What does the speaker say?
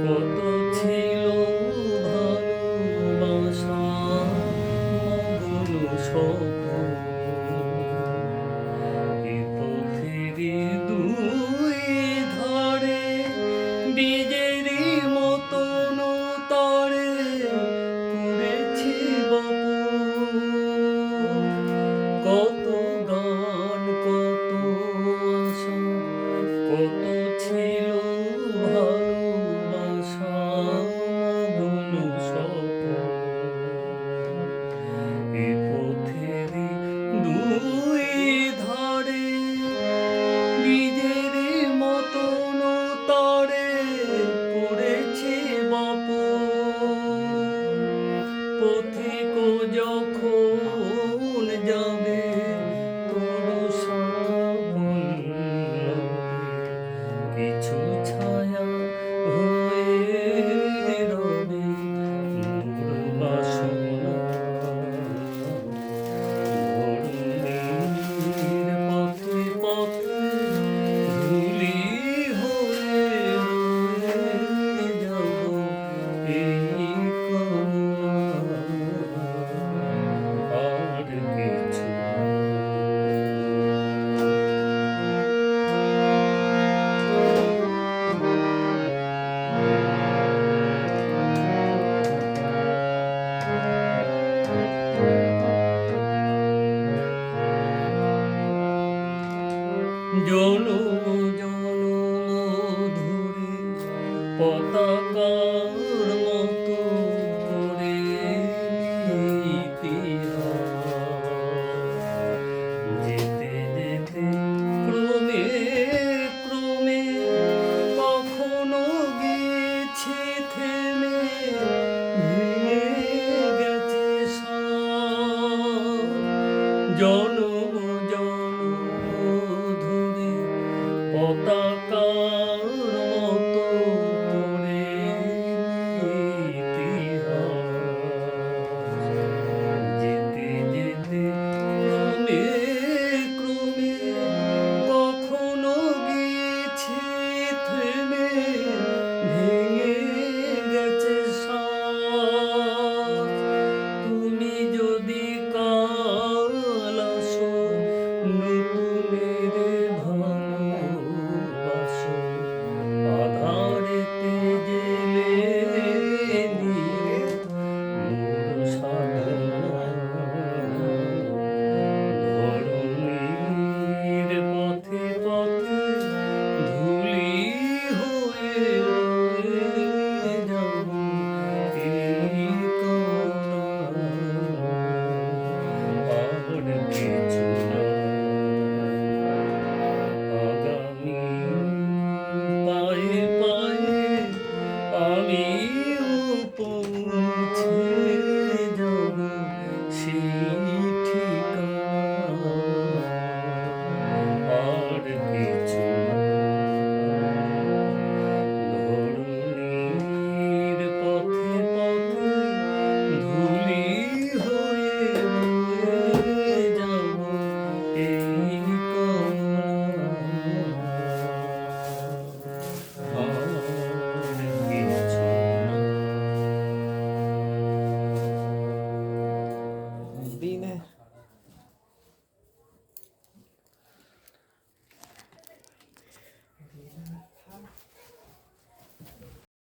কত ছিল ভালোবাসা মগন স্বপন এ পথেরই দুই ধারে বীজেরই মতন তরে করেছি বপন কত গান কত আশা কত ছিল ভালোবাসা মগন স্বপন এ পথেরই দুই ধারে বীজের মতন তরে পড়েছে বপন পথিক যখন যাবে তরু সাফল্যে কিছু ছায়া হয়ে রবে মোর বাসনা ধরণীর পথে পথে ধূলি হয়ে রয়ে যাব এই কামনা আর কিছু জনম জনম ধরে পতাকা